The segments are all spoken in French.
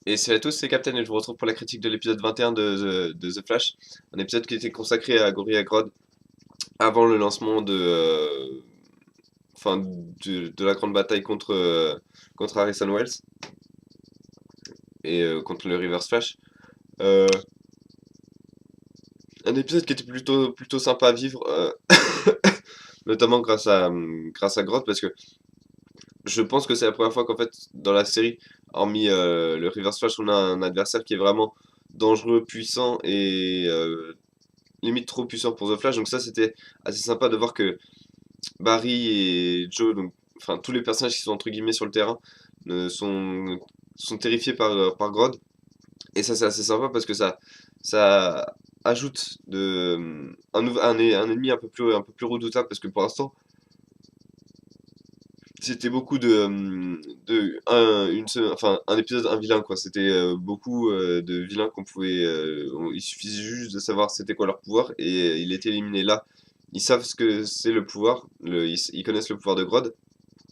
Et salut à tous, c'est Captain et je vous retrouve pour la critique de l'épisode 21 de The Flash, un épisode qui était consacré à Gorilla Grodd avant le lancement de la grande bataille contre Harrison Wells et contre le Reverse Flash. Euh, un épisode qui était plutôt sympa à vivre, notamment grâce à Grodd, parce que je pense que c'est la première fois qu'en fait, dans la série, hormis le Reverse Flash, on a un adversaire qui est vraiment dangereux, puissant et limite trop puissant pour The Flash. Donc ça, c'était assez sympa de voir que Barry et Joe, donc, enfin tous les personnages qui sont entre guillemets sur le terrain, euh, sont, sont terrifiés par Grodd. Et ça, c'est assez sympa parce que ça ajoute un ennemi un peu plus redoutable parce que pour l'instant, c'était beaucoup un épisode, un vilain quoi. C'était beaucoup de vilains qu'on pouvait. Il suffisait juste de savoir c'était quoi leur pouvoir et il était éliminé là. Ils savent ce que c'est le pouvoir, ils connaissent le pouvoir de Grodd,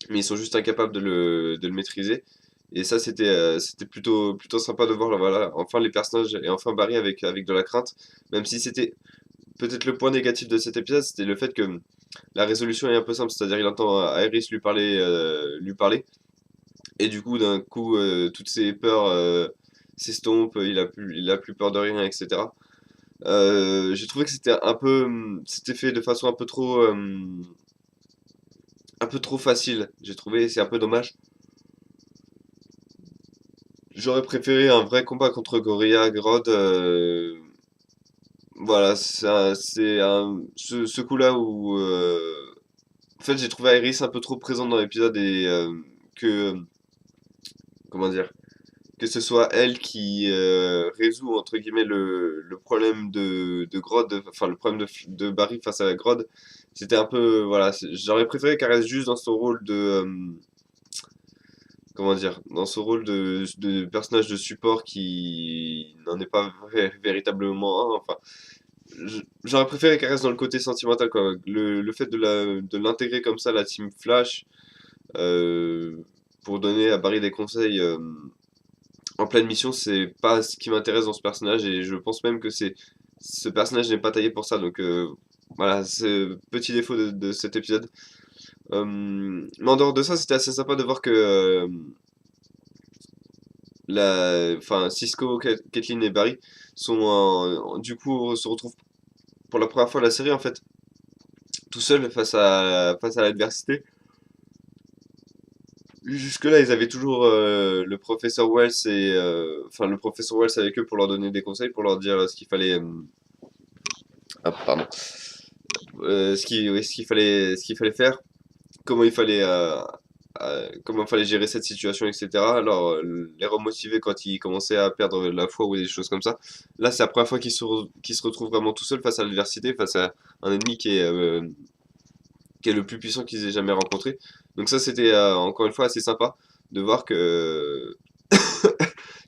mais ils sont juste incapables de le maîtriser. Et ça, c'était plutôt sympa de voir, là, voilà, enfin les personnages et enfin Barry avec de la crainte, même si c'était peut-être le point négatif de cet épisode, c'était le fait que la résolution est un peu simple, c'est-à-dire il entend Aerys lui parler, et du coup, d'un coup, toutes ses peurs s'estompent, il a plus peur de rien, etc. J'ai trouvé que c'était fait de façon un peu trop facile. J'ai trouvé, c'est un peu dommage. J'aurais préféré un vrai combat contre Gorilla Grodd. Voilà, ce coup-là où, en fait, j'ai trouvé Aerys un peu trop présente dans l'épisode et que, comment dire, que ce soit elle qui résout entre guillemets le problème de Grodd, enfin le problème de Barry face à Grodd, c'était un peu voilà, j'aurais préféré qu'elle reste juste dans son rôle comment dire, dans ce rôle de personnage de support qui n'en est pas véritablement un. Enfin, j'aurais préféré qu'elle reste dans le côté sentimental quoi. Le fait de l'intégrer comme ça la Team Flash euh, pour donner à Barry des conseils. En pleine mission, c'est pas ce qui m'intéresse dans ce personnage et je pense même que ce personnage n'est pas taillé pour ça. Donc voilà, c'est petit défaut de cet épisode. Mais en dehors de ça, c'était assez sympa de voir que Cisco, Caitlyn et Barry du coup se retrouvent pour la première fois de la série en fait tout seuls face à l'adversité. Jusque-là, ils avaient toujours le professeur Wells le professeur Wells avec eux pour leur donner des conseils, pour leur dire ce qu'il fallait. Ah, pardon. Ce qu'il fallait faire, comment comment il fallait gérer cette situation, etc. Alors, les remotiver quand ils commençaient à perdre la foi ou des choses comme ça. Là, c'est la première fois qu'ils se retrouvent vraiment tout seuls face à l'adversité, face à un ennemi qui est le plus puissant qu'ils aient jamais rencontré. Donc ça, c'était encore une fois assez sympa de voir que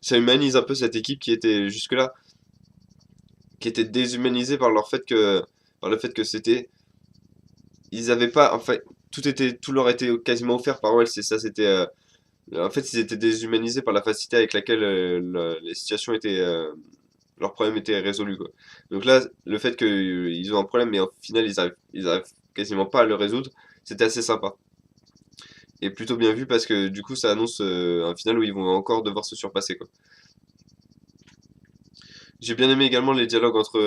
ça humanise un peu cette équipe qui était jusque-là, qui était déshumanisée par le fait que c'était ils avaient pas, en fait, tout leur était quasiment offert par Wells, et ça, en fait, ils étaient déshumanisés par la facilité avec laquelle les situations leurs problèmes étaient résolus, quoi. Donc là, le fait qu'ils ont un problème, mais au final, ils arrivent quasiment pas à le résoudre, c'était assez sympa. Et plutôt bien vu parce que du coup, ça annonce un final où ils vont encore devoir se surpasser, quoi. J'ai bien aimé également les dialogues entre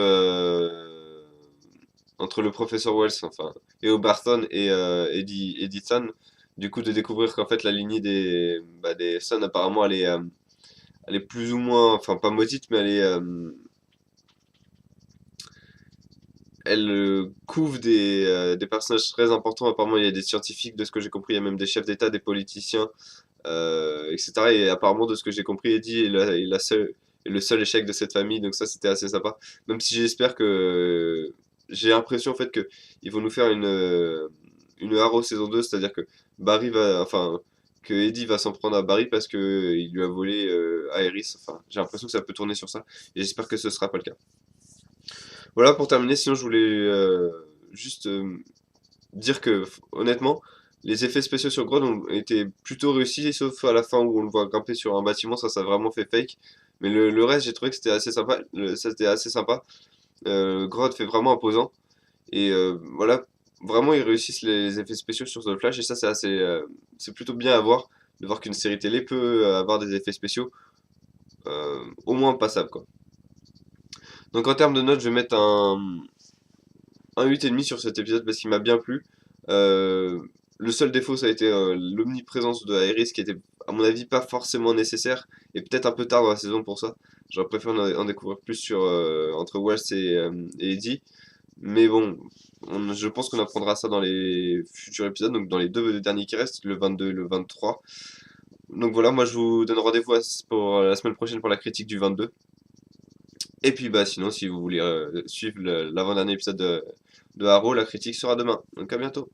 le professeur Wells, enfin, Eo Barton et Eddie Sun. Du coup, de découvrir qu'en fait, la lignée des Sun, apparemment, elle est plus ou moins, enfin, pas maudite, mais elle couvre des personnages très importants. Apparemment, il y a des scientifiques, de ce que j'ai compris, il y a même des chefs d'État, des politiciens, etc. Et apparemment, de ce que j'ai compris, Eddie est le seul échec de cette famille, donc ça, c'était assez sympa. Même si j'espère que j'ai l'impression en fait que ils vont nous faire une Arrow saison 2, c'est-à-dire que enfin, que Eddie va s'en prendre à Barry parce que il lui a volé Aerys. Enfin, j'ai l'impression que ça peut tourner sur ça, et j'espère que ce sera pas le cas. Voilà pour terminer. Sinon, je voulais juste dire que honnêtement, Les effets spéciaux sur Grodd ont été plutôt réussis, sauf à la fin où on le voit grimper sur un bâtiment, ça a vraiment fait fake. Mais le reste, j'ai trouvé que c'était assez sympa. Ça, c'était assez sympa. Grodd fait vraiment imposant. Et voilà, vraiment, ils réussissent les effets spéciaux sur The Flash. Et ça, c'est plutôt bien à voir, de voir qu'une série télé peut avoir des effets spéciaux au moins passables, quoi. Donc en termes de notes, je vais mettre un 8,5 sur cet épisode parce qu'il m'a bien plu. Euh, le seul défaut, ça a été l'omniprésence de Aerys qui était, à mon avis, pas forcément nécessaire et peut-être un peu tard dans la saison pour ça. J'aurais préféré en découvrir plus sur, entre Waltz et Eddie. Mais bon, je pense qu'on apprendra ça dans les futurs épisodes, donc dans les deux derniers qui restent, le 22 et le 23. Donc voilà, moi je vous donne rendez-vous pour la semaine prochaine pour la critique du 22. Et puis bah sinon, si vous voulez suivre l'avant-dernier épisode de Arrow, la critique sera demain. Donc à bientôt.